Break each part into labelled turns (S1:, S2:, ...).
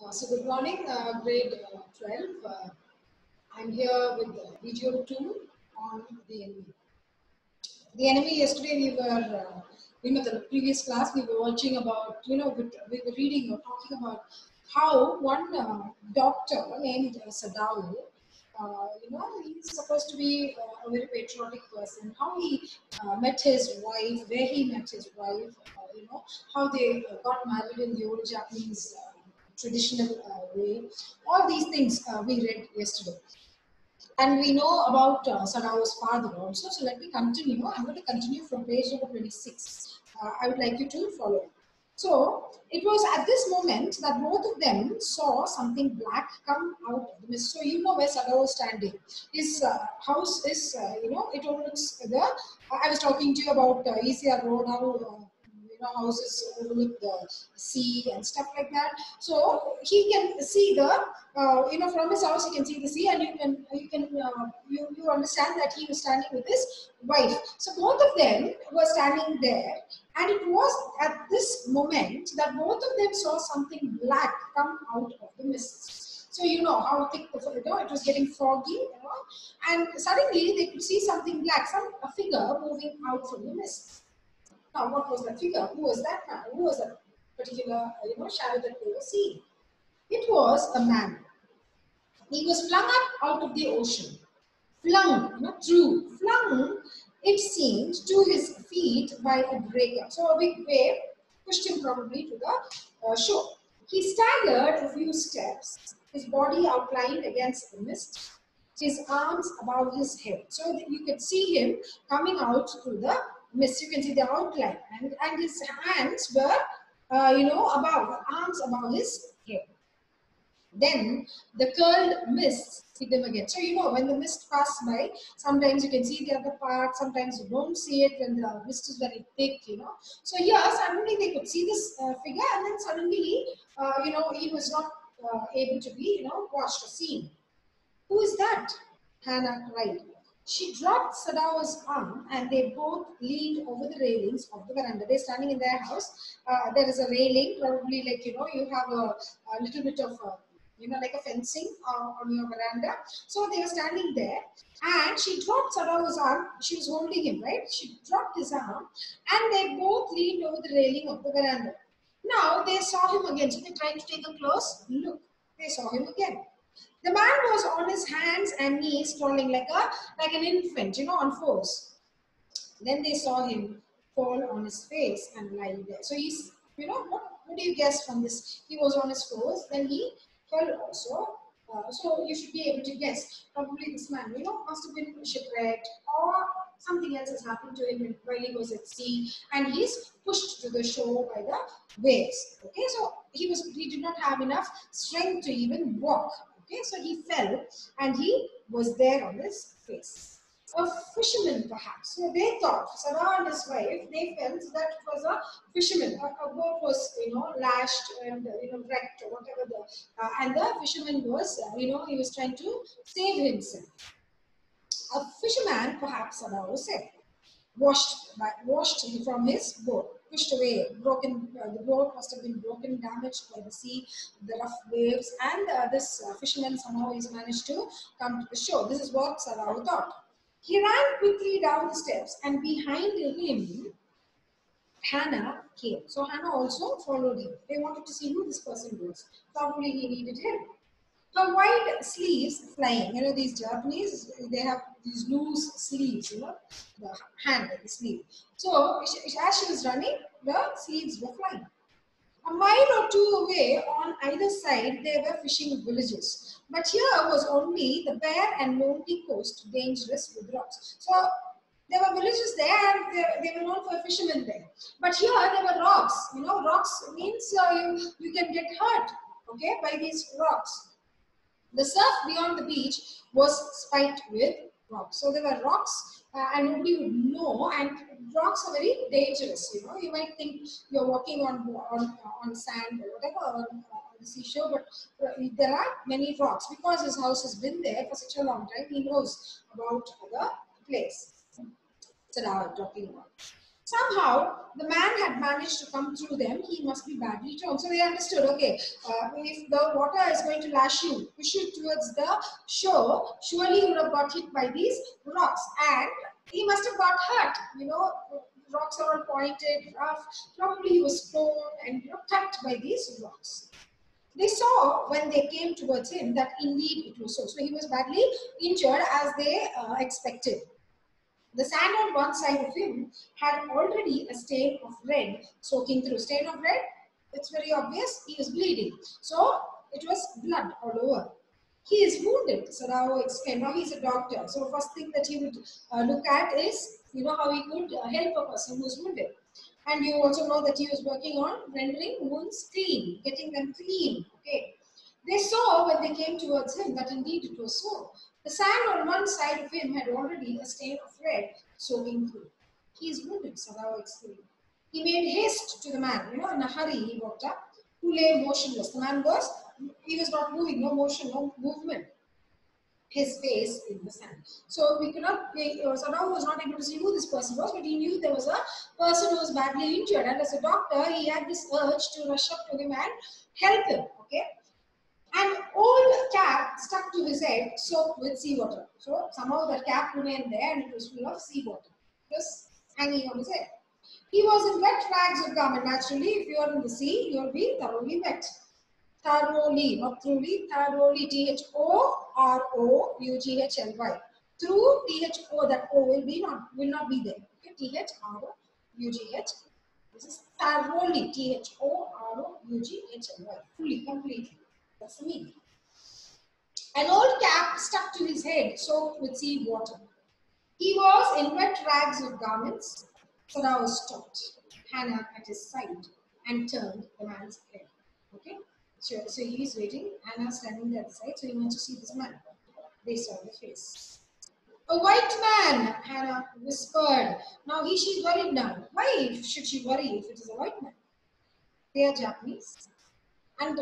S1: So good morning, grade 12. I'm here with video 2 on the enemy. The enemy, yesterday we were, the previous class we were watching about, we were reading or talking about how one doctor named Sadao, he's supposed to be a very patriotic person. How he met his wife, where he met his wife, how they got married in the old Japanese traditional way. All these things we read yesterday. And we know about Sadao's father also. So let me continue. I'm going to continue from page number 26. I would like you to follow. So it was at this moment that both of them saw something black come out of the mist. So you know where Sadao was standing. His house is, it overlooks the. I was talking to you about ECR Road, how houses overlook the sea and stuff like that. So he can see the from his house, you can see the sea, and you understand that he was standing with his wife. So both of them were standing there, and it was at this moment that both of them saw something black come out of the mist. So you know how thick it was getting foggy, and suddenly they could see something black, a figure moving out from the mist. Now, what was that figure? Who was that man? Who was that particular shadow that they were seeing? It was a man. He was flung up out of the ocean. Flung, not through. Flung, it seemed, to his feet by a breaker. So a big wave pushed him probably to the shore. He staggered a few steps, his body outlined against the mist, his arms above his head. So that you could see him coming out through the mist. You can see the outline. And his hands were, arms above his head. Then the curled mist hit them again. So when the mist passes by, sometimes you can see the other part, sometimes you don't see it when the mist is very thick, So here suddenly they could see this figure, and then suddenly, he was not able to be, watched or seen. Who is that? Hannah cried. She dropped Sadao's arm and they both leaned over the railings of the veranda. They're standing in their house. There is a railing, probably like, you have a little bit of, like a fencing on your veranda. So they were standing there, and she dropped Sadao's arm. She was holding him, right? She dropped his arm, and they both leaned over the railing of the veranda. Now they saw him again. So they tried to take a close look. They saw him again. The man was on his hands and knees, crawling like an infant, on fours. Then they saw him fall on his face and lie there. So he's, what do you guess from this? He was on his fours, then he fell also. So you should be able to guess. Probably this man, must have been shipwrecked, or something else has happened to him while he was at sea, and he's pushed to the shore by the waves. Okay, so he did not have enough strength to even walk. Okay, so he fell and he was there on his face. A fisherman, perhaps. So they thought, Sarah and his wife, they felt that it was a fisherman. A boat was, lashed and, wrecked or whatever. And the fisherman was, he was trying to save himself. A fisherman, perhaps, Sarah said, washed from his boat, pushed away, broken. The boat must have been broken, damaged by the sea, the rough waves, and this fisherman somehow has managed to come to the shore. This is what Sarah thought. He ran quickly down the steps, and behind him, Hannah came. So Hannah also followed him. They wanted to see who this person was. Probably he needed help. Her wide sleeves flying. These Japanese, they have these loose sleeves, the hand, the sleeve. So as she was running, the sleeves were flying. A mile or two away on either side, there were fishing villages. But here was only the bare and lonely coast, dangerous with rocks. So there were villages there, and they were known for fishermen there. But here there were rocks. Rocks means you can get hurt, okay, by these rocks. The surf beyond the beach was spiked with rocks. So there were rocks, and nobody would know. And rocks are very dangerous. You might think you're walking on sand or whatever on the seashore, but there are many rocks because his house has been there for such a long time. He knows about the place. So now I'm talking about. Somehow, the man had managed to come through them. He must be badly torn. So they understood, okay, if the water is going to lash you, push you towards the shore, surely you would have got hit by these rocks. And he must have got hurt. Rocks are all pointed, rough. Probably he was torn and cut by these rocks. They saw when they came towards him that indeed it was so. So he was badly injured as they expected. The sand on one side of him had already a stain of red soaking through. Stain of red, it's very obvious, he is bleeding. So it was blood all over. He is wounded, Sarao exclaimed. Now he's a doctor. So first thing that he would look at is, how he could help a person who's wounded. And you also know that he was working on rendering wounds clean, getting them clean. Okay. They saw when they came towards him that indeed it was so. The sand on one side of him had already a stain of red soaking through. He is wounded, Sadao exclaimed. He made haste to the man, in a hurry he walked up, who lay motionless. The man he was not moving, no motion, no movement. His face in the sand. So Sadao was not able to see who this person was, but he knew there was a person who was badly injured. And as a doctor, he had this urge to rush up to him and help him. Okay. An old cap stuck to his head, soaked with seawater. So somehow the cap remained there and it was full of seawater. Just hanging on his head. He was in wet rags of garment. Naturally, if you are in the sea, you will be thoroughly wet. Thoroughly, not truly, thoroughly. Thoroughly. Through Tho, that O will not be there. Okay, Thoroughugh. This is thoroughly. Thoroughughy. Fully, completely. That's the meaning. An old cap stuck to his head, soaked with sea water. He was in wet rags of garments. Sarao stopped, Hannah at his side, and turned the man's head. Okay? So he is waiting. Hannah standing there at the side, so he wants to see this man. They saw the face. A white man, Hannah whispered. Now she's worried now. Why should she worry if it is a white man? They are Japanese. And,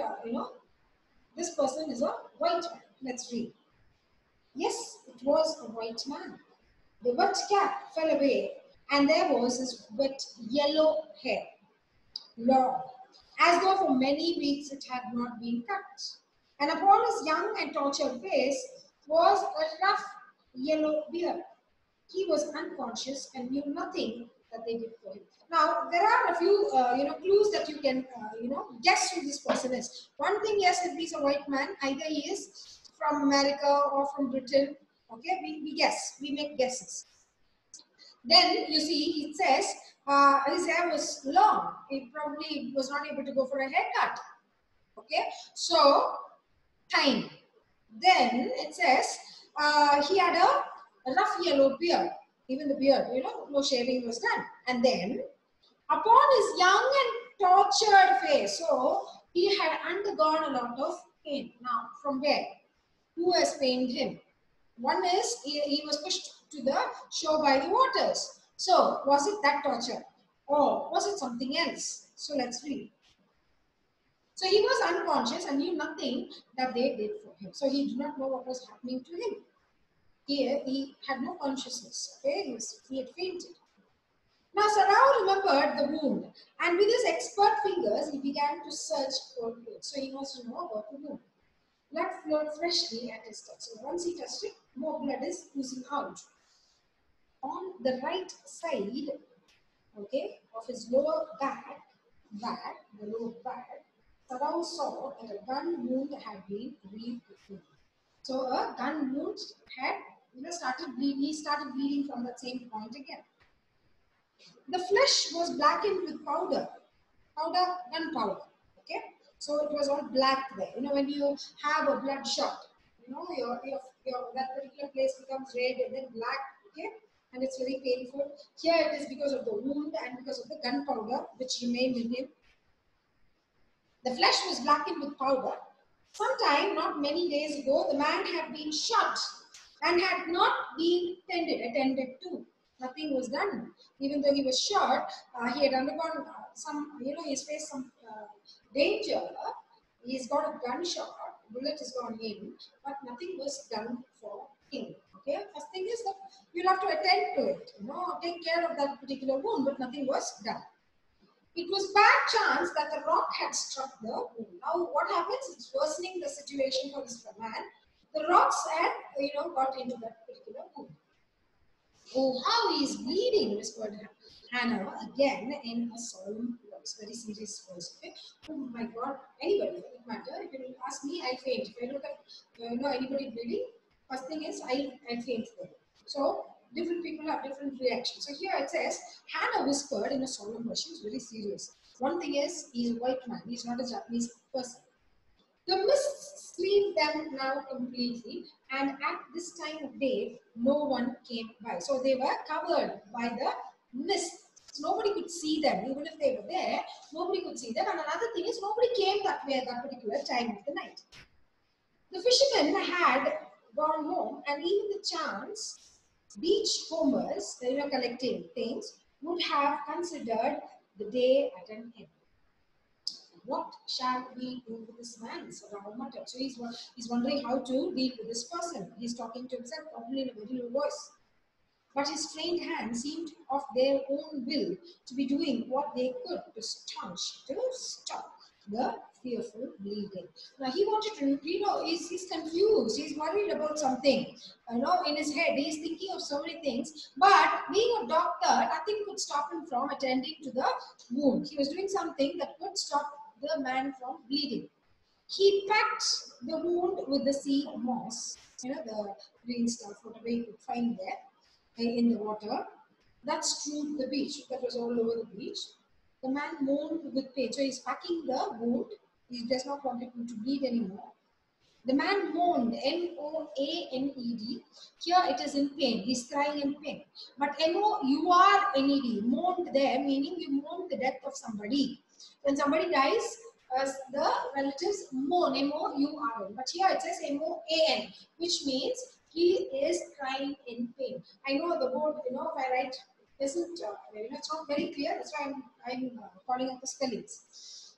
S1: this person is a white man. Let's read. Yes, it was a white man. The wet cap fell away, and there was his wet yellow hair, long, as though for many weeks it had not been cut. And upon his young and tortured face was a rough yellow beard. He was unconscious and knew nothing that they did for him. Now, there are a few, clues that you can, guess who this person is. One thing, yes, if he's a white man, either he is from America or from Britain. Okay, we guess, we make guesses. Then you see, it says his hair was long. He probably was not able to go for a haircut. Okay, so time. Then it says he had a rough yellow beard. Even the beard, no shaving was done. And then upon his young and tortured face, so he had undergone a lot of pain. Now, from where? Who has pained him? One is he was pushed to the shore by the waters. So, was it that torture? Or was it something else? So, let's read. So, he was unconscious and knew nothing that they did for him. So, he did not know what was happening to him. He had no consciousness. Okay? He had fainted. Now, Sarao remembered the wound, and with his expert fingers, he began to search for blood. So, he wants to know about the wound. Blood flowed freshly at his touch. So, once he touched it, more blood is oozing out. On the right side, okay, of his lower back, Sarao saw that a gun wound had been re-opened. So, a gun wound had started bleeding. He started bleeding from that same point again. The flesh was blackened with gunpowder. Okay, so it was all black there. When you have a blood shot, your that particular place becomes red and then black. Okay, and it's very painful. Here it is because of the wound and because of the gunpowder which remained in him. The flesh was blackened with powder. Sometime, not many days ago, the man had been shot and had not been attended to. Nothing was done. Even though he was shot, he had undergone he's faced some danger. He's got a gunshot, bullet has gone in, but nothing was done for him. Okay, first thing is that you'll have to attend to it, take care of that particular wound, but nothing was done. It was bad chance that the rock had struck the wound. Now, what happens? It's worsening the situation for this man. The rocks had, got into that particular wound. Oh, how he is bleeding, whispered Hannah again in a solemn voice, very serious voice. Okay? Oh my God, anybody, for that matter, if you ask me, I'll faint. If I look at anybody bleeding, first thing is I'll faint there. So different people have different reactions. So here it says, Hannah whispered in a solemn voice. She was very serious. One thing is, he's a white man. He's not a Japanese person. The mist screened them now completely, and at this time of day, no one came by. So they were covered by the mist. So nobody could see them, even if they were there. Nobody could see them. And another thing is, nobody came that way at that particular time of the night. The fishermen had gone home, and even the chance beach combers, collecting things, would have considered the day at an end. What shall we do with this man? So he's wondering how to deal with this person. He's talking to himself, probably in a very low voice. But his trained hands seemed of their own will to be doing what they could to stop the fearful bleeding. Now he wanted to, he's confused, he's worried about something. In his head, he's thinking of so many things. But being a doctor, nothing could stop him from attending to the wound. He was doing something that could stop the man from bleeding. He packed the wound with the sea moss, the green stuff, whatever he could find there in the water. That strewed the beach. That was all over the beach. The man moaned with pain. So he's packing the wound. He does not want him to bleed anymore. The man moaned, M-O-A-N-E-D. Here it is in pain. He's crying in pain. But M-O-U-R-N-E-D, moaned there, meaning you mourn the death of somebody. When somebody dies, the relatives mourn, M-O-U-R-N. But here it says M-O-A-N, which means he is crying in pain. I know the word, if I write, isn't, it's not very clear. That's why I'm calling out the spellings.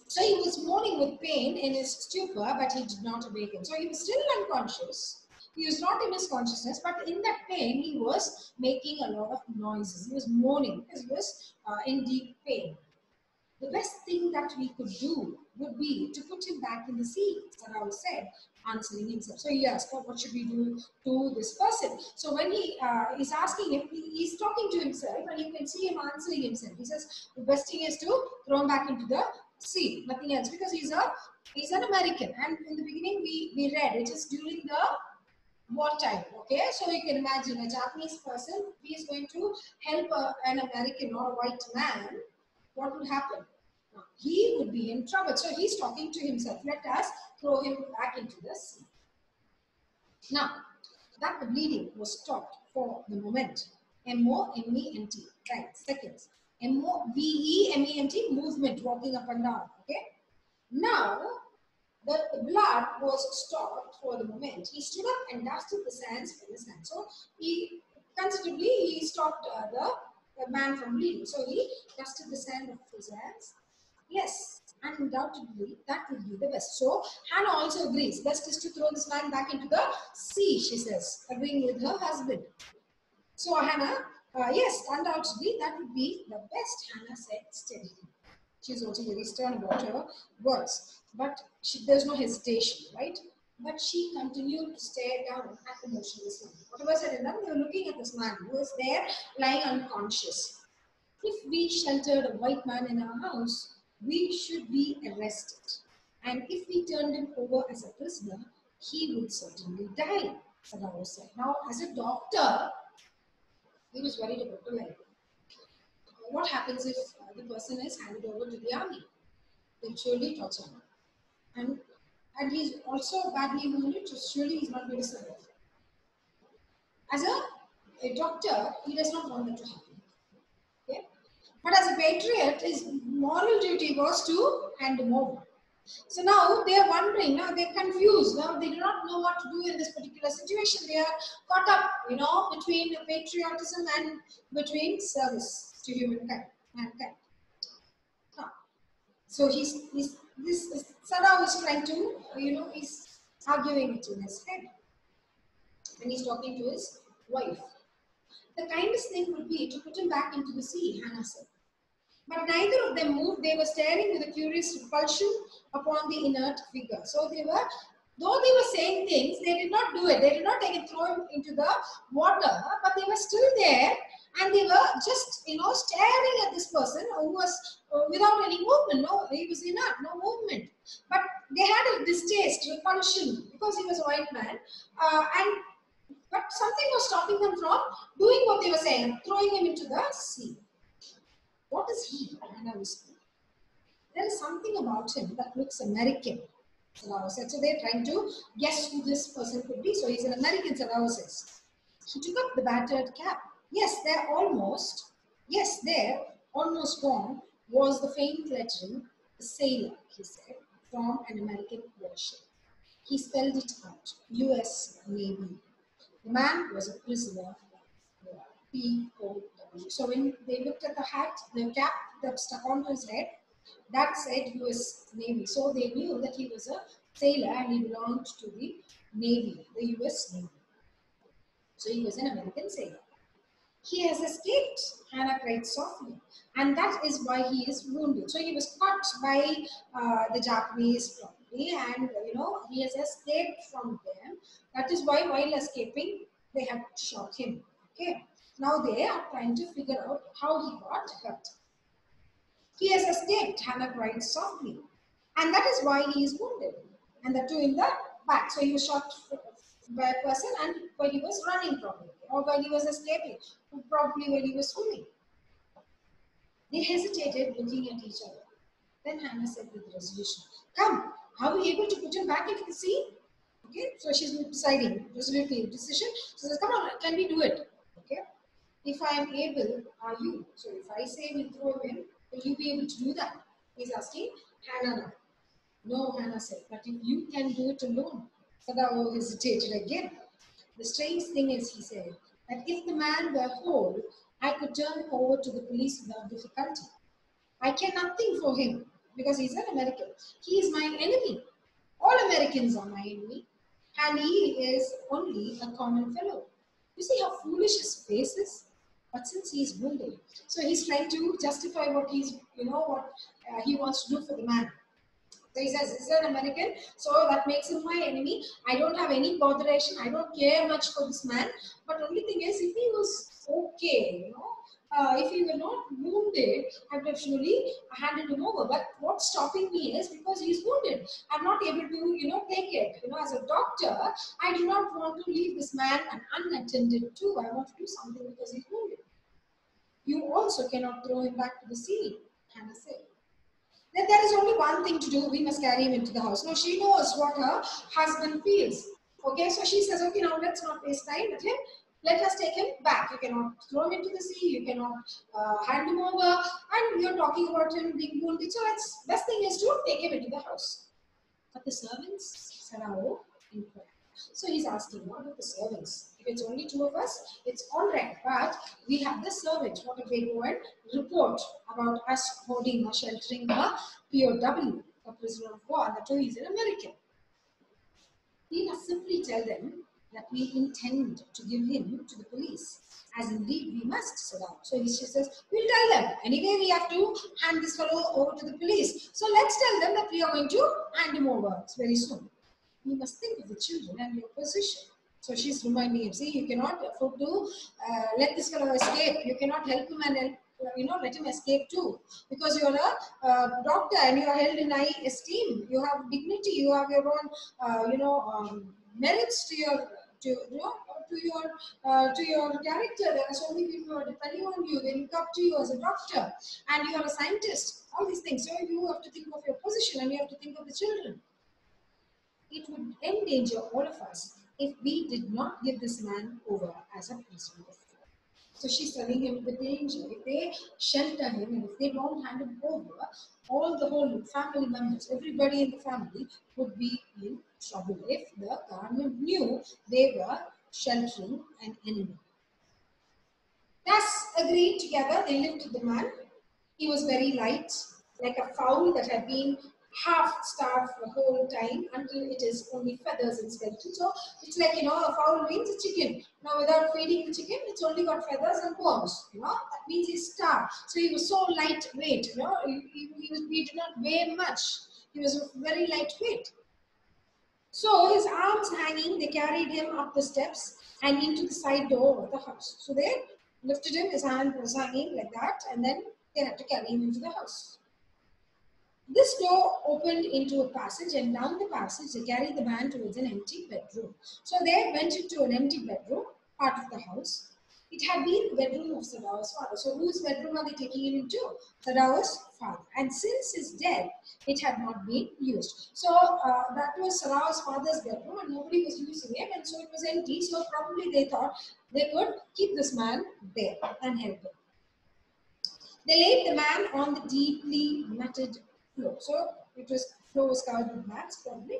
S1: So he was moaning with pain in his stupor, but he did not awaken. So he was still unconscious. He was not in his consciousness, but in that pain, he was making a lot of noises. He was moaning because he was in deep pain. The best thing that we could do would be to put him back in the sea, Sarao said, answering himself. So he asked, what should we do to this person? So when he is asking him, he's talking to himself, and you can see him answering himself. He says, the best thing is to throw him back into the sea, nothing else, because he's an American. And in the beginning, we read, it is during the wartime, okay? So you can imagine a Japanese person, he is going to help an American or a white man, what would happen? He would be in trouble. So he's talking to himself. Let us throw him back into the sea. Now, that the bleeding was stopped for the moment. M-O-M-E-N-T, right, seconds. M-O-V-E-M-E-N-T, movement, walking up and down, okay? Now, the blood was stopped for the moment. He stood up and dusted the sands from his hands. So, he stopped the man from bleeding. So, he dusted the sand of his hands. Yes, undoubtedly, that would be the best. So, Hannah also agrees. Best is to throw this man back into the sea, she says, agreeing with her husband. So, Hannah, yes, undoubtedly, that would be the best, Hannah said steadily. She's also very stern about her words. But there's no hesitation, right? But she continued to stare down at the motionless man. Whatever said and done, they were looking at this man who was there lying unconscious. If we sheltered a white man in our house, we should be arrested. And if we turned him over as a prisoner, he would certainly die, Sadao said. Now, as a doctor, he was worried about the life. What happens if the person is handed over to the army? They'll surely torture him. And he's also badly wounded, so surely he's not going to survive. As a doctor, he does not want that to happen. Okay? But as a patriot, his moral duty was to hand him over. So now they are wondering, now they're confused, now they do not know what to do in this particular situation. They are caught up, between patriotism and between service to mankind. So Sadao is trying to, he's arguing it in his head. and he's talking to his wife. The kindest thing would be to put him back into the sea, Hannah said. But neither of them moved. They were staring with a curious repulsion upon the inert figure. So they were, though they were saying things, they did not do it. They did not take it, throw him into the water, but they were still there, and they were just, staring at this person who was without any movement. No, he was inert, no movement. But they had a distaste, repulsion, because he was a white man, but something was stopping them from doing what they were saying, throwing him into the sea. What is he? Hannah whispered. There is something about him that looks American, Sarao said. So they're trying to guess who this person could be. So he's an American, Sarao says. He took up the battered cap. Yes, there, almost gone, was the faint lettering, the sailor, he said, from an American warship. He spelled it out, U.S. Navy. The man was a prisoner, P-O-W. So when they looked at the hat, the cap that stuck onto his head, that said U.S. Navy. So they knew that he was a sailor and he belonged to the Navy, the U.S. Navy. So he was an American sailor. He has escaped, Hannah cried softly, and that is why he is wounded. So he was caught by the Japanese probably, and he has escaped from them. That is why, while escaping, they have shot him. Okay. Now they are trying to figure out how he got hurt. He has escaped, Hannah cried softly, and that is why he is wounded, and that too in the back. So he was shot by a person, and while he was running probably, or while he was escaping, probably while he was swimming. They hesitated, looking at each other. Then Hannah said with resolution, "Come, are we able to put him back into the sea?" Okay, so she's deciding, resolutely, decision. She says, "Come on, can we do it?" Okay, if I am able, are you? So if I say we throw him in, will you be able to do that? He's asking Hannah now. No, Hannah said, but if you can do it alone. Sadao hesitated again. The strange thing is, he said, that if the man were whole, I could turn him over to the police without difficulty. I care nothing for him because he's an American. He is my enemy. All Americans are my enemy, and he is only a common fellow. You see how foolish his face is? But since he's wounded, so he's trying to justify what he wants to do for the man. So he says, he's an American, so that makes him my enemy. I don't have any botheration. I don't care much for this man. But the only thing is, if he was okay, if he were not wounded, I would have surely handed him over. But what's stopping me is because he's wounded. I'm not able to, take it. As a doctor, I do not want to leave this man unattended to. I want to do something because he's wounded. You also cannot throw him back to the sea, Hannah said. Then there is only one thing to do. We must carry him into the house. Now she knows what her husband feels. Okay, so she says, okay, now let's not waste time with him. Let us take him back. You cannot throw him into the sea. You cannot hand him over. And you're talking about him being wounded. So best thing is to take him into the house. But the servants, Sarao inquired. So he's asking, what about the servants? If it's only two of us, it's all right. But we have the servants. What if they go and report about us holding or sheltering a POW, a prisoner of war, and that too he's an American? We must simply tell them that we intend to give him to the police. As indeed we must, Sadao. So she says, we'll tell them. Anyway, we have to hand this fellow over to the police. So let's tell them that we are going to hand him over very soon. You must think of the children and your position. So she's reminding him, see, you cannot afford to let this fellow escape. You cannot help him and let him escape too. Because you're a doctor and you are held in high esteem. You have dignity. You have your own, merits to your character. There are so many people who are depending on you. They look up to you as a doctor, and you are a scientist. All these things. So you have to think of your position, and you have to think of the children. It would endanger all of us if we did not give this man over as a prisoner of war. So she's telling him the danger. If they shelter him and if they don't hand him over, all the whole family members, everybody in the family would be in trouble if the government knew they were sheltering an enemy. Thus, agreed together, they lifted the man. He was very light, like a fowl that had been half starved the whole time until it is only feathers and skeleton. So it's like, a fowl means a chicken. Now without feeding the chicken, it's only got feathers and bones. That means he's starved. So he was so lightweight. He did not weigh much. He was very lightweight. So his arms hanging, they carried him up the steps and into the side door of the house. So they lifted him, his hand was hanging like that, and then they had to carry him into the house. This door opened into a passage, and down the passage they carried the man towards an empty bedroom. So they went into an empty bedroom, part of the house. It had been the bedroom of Sadao's father. So whose bedroom are they taking him into? Sadao's father. And since his death, it had not been used. So that was Sadao's father's bedroom, and nobody was using it, and so it was empty. So probably they thought they could keep this man there and help him. They laid the man on the deeply matted floor. So floor was covered with mats, probably.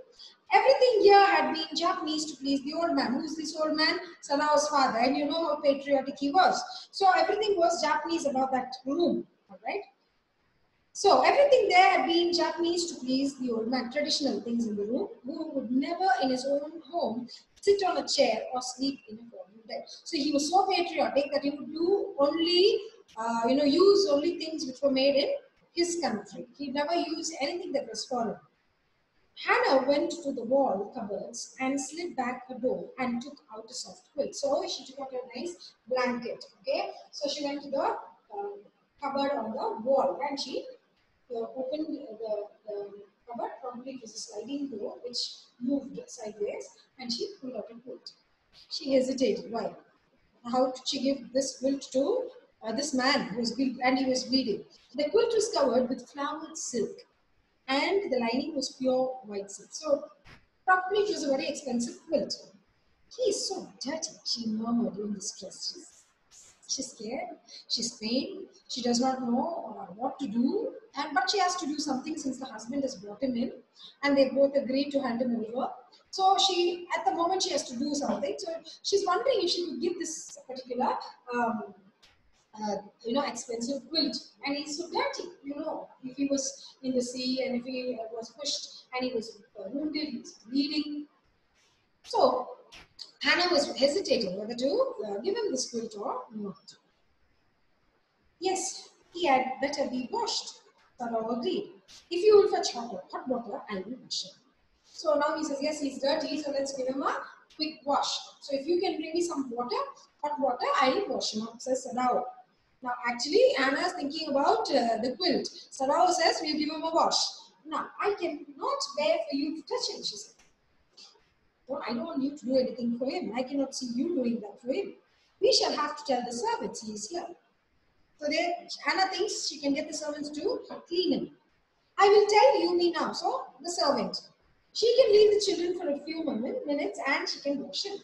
S1: Everything here had been Japanese to please the old man. Who's this old man? Sadao's father. And you know how patriotic he was. So everything was Japanese about that room. All right. So everything there had been Japanese to please the old man. Traditional things in the room. Who would never in his own home sit on a chair or sleep in a foreign bed. So he was so patriotic that he would do only use only things which were made in his country. He never used anything that was foreign. Hannah went to the wall cupboards and slid back a door and took out a soft quilt. So she took out a nice blanket. Okay, so she went to the cupboard on the wall and she opened the cupboard. Probably it was a sliding door which moved sideways, and she pulled out a quilt. She hesitated. Why? How could she give this quilt to this man who was and he was bleeding? The quilt was covered with flowered silk, and the lining was pure white silk. So probably it was a very expensive quilt. He is so dirty, she murmured in distress. She's scared, she's pained, she does not know what to do, but she has to do something since the husband has brought him in, and they both agreed to hand him over. So at the moment, she has to do something. So she's wondering if she could give this particular expensive quilt, and he's so dirty. If he was in the sea and if he was pushed and he was wounded, he was bleeding. So Hannah was hesitating whether to give him this quilt or not. Yes, he had better be washed. Sarah agreed. If you will fetch hot water, I will wash him. So now he says, yes, he's dirty, so let's give him a quick wash. So if you can bring me some water, hot water, I will wash him up, says Sadao. Now actually, Anna is thinking about the quilt. Sadao says, we'll give him a wash. Now, I cannot bear for you to touch him, she said. No, I don't want you to do anything for him. I cannot see you doing that for him. We shall have to tell the servants he is here. So Anna thinks she can get the servants to clean him. I will tell you now. So the servant. She can leave the children for a few minutes and she can wash him.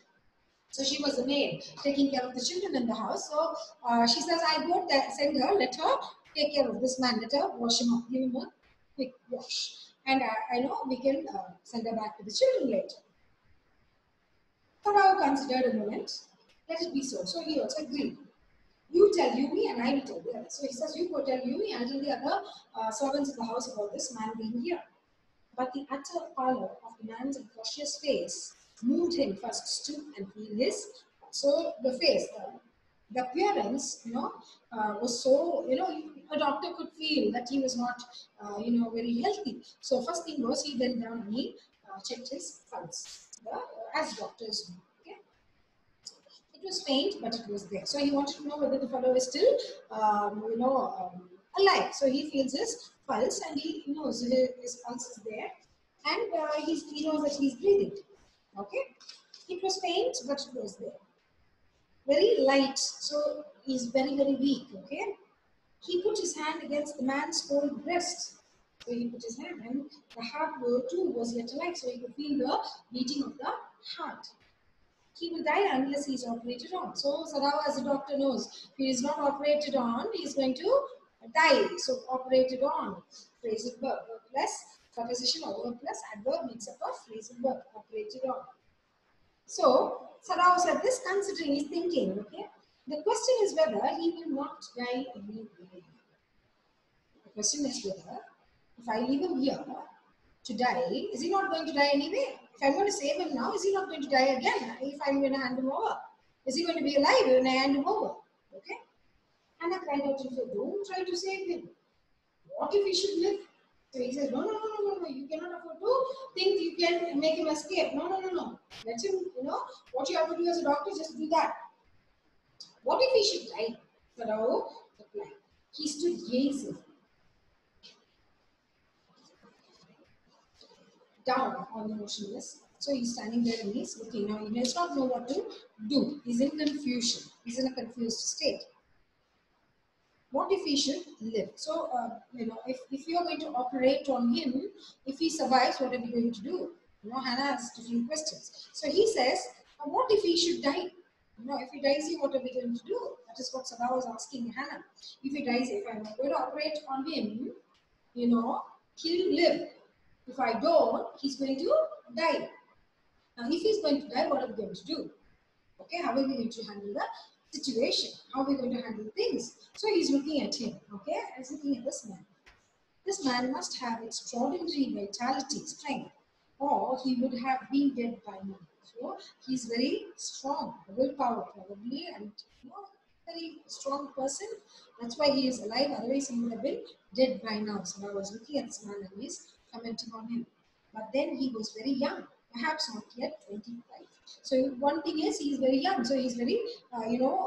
S1: So she was a maid taking care of the children in the house. So she says, I won't send her, let her take care of this man, let her wash him up, give him a quick wash. And I know we can send her back to the children later. Farao considered a moment. Let it be so. So he also agreed. You tell Yumi and I will tell the others. So he says, you go tell Yumi, I'll tell the other servants of the house about this man being here. But the utter pallor of the man's cautious face moved him first to stoop and feel his. So the face, the appearance, was so, a doctor could feel that he was not, very healthy. So first thing was he bent down and he checked his pulse, as doctors do. Okay? It was faint, but it was there. So he wanted to know whether the fellow is still, alive. So he feels his pulse and he knows his pulse is there, and he knows that he's breathing. Okay, it was faint, but it was there. Very light, so he's very, very weak. Okay, he put his hand against the man's cold breast. So he put his hand, and the heart too was yet alive, so he could feel the beating of the heart. He will die unless he is operated on. So Sadao, as the doctor knows, if he is not operated on, he is going to die. So operated on, phrasal verb, plus preposition or verb plus adverb makes up a phrasal verb, operated on. So Sadao said this, considering his thinking. Okay, the question is whether he will not die anyway. The question is whether, if I leave him here, to die, is he not going to die anyway? If I'm going to save him now, is he not going to die again if I'm going to hand him over? Is he going to be alive when I hand him over? Okay? Hannah cried out in fear, don't try to save him. What if he should live? So he says, no, you cannot afford to think you can make him escape. No. Let him, what you have to do as a doctor, just do that. What if he should die? Pharaoh replied. He stood gazing down on the motionless. So he's standing there and he's looking. Now he does not know what to do. He's in confusion. He's in a confused state. What if he should live? So, if you are going to operate on him, if he survives, what are we going to do? Hannah has different questions. So he says, what if he should die? If he dies, what are we going to do? That is what Sarah was asking Hannah. If he dies, if I'm going to operate on him, he'll live. If I don't, he's going to die. Now, if he's going to die, what are we going to do? Okay, how are we going to handle the situation? How are we going to handle things? So he's looking at him, okay? He's looking at this man. This man must have extraordinary vitality, strength, or he would have been dead by now. So he's very strong, willpower probably, and very strong person. That's why he is alive. Otherwise, he would have been dead by now. So I was looking at this man and he's commenting on him. But then he was very young, perhaps not yet 25. So one thing is he is very young, so he's very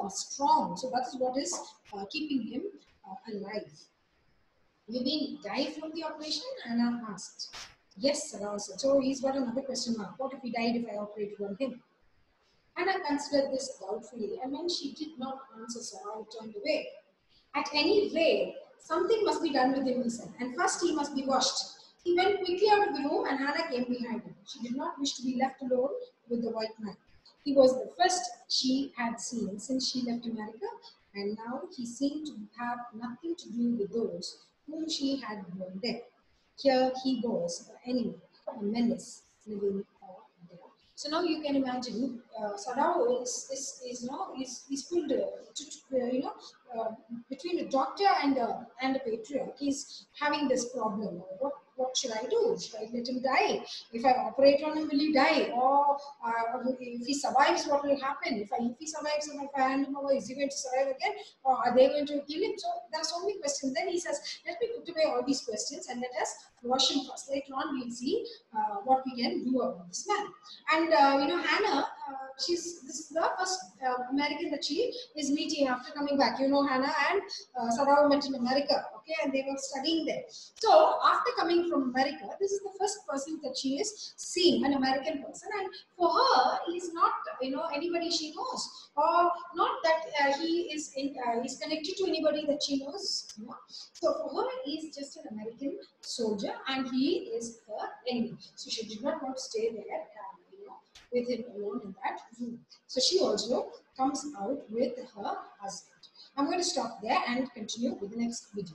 S1: strong. So that is what is keeping him alive. You mean die from the operation? Anna asked. Yes, Sarah said. So he's got another question mark. What if he died if I operated on him? Anna considered this doubtfully, and when she did not answer, Sarah turned away. At any rate, something must be done with him, he said, and first he must be washed. He went quickly out of the room and Hannah came behind him. She did not wish to be left alone with the white man. He was the first she had seen since she left America, and now he seemed to have nothing to do with those whom she had known there. Here he was, the enemy, a menace, living or dead. So now you can imagine, Sadao is pulled between a doctor and a patriarch. He's having this problem. What should I do? Should I let him die? If I operate on him, will he die? Or if he survives, what will happen? If he survives and if I hand him over, is he going to survive again? Or are they going to kill him? So there are so many questions. Then he says, let me put away all these questions and let us wash him first. Later on, we'll see what we can do about this man. And Hannah, this is the first American that she is meeting after coming back. Hannah and Sadao met in America, okay, and they were studying there. So after coming from America, this is the first person that she is seeing, an American person, and for her, he's not anybody she knows, or not that he is connected to anybody that she knows. So for her, he's just an American soldier, and he is her enemy. So she did not want to stay there. With him alone in that room. So she also comes out with her husband. I'm going to stop there and continue with the next video.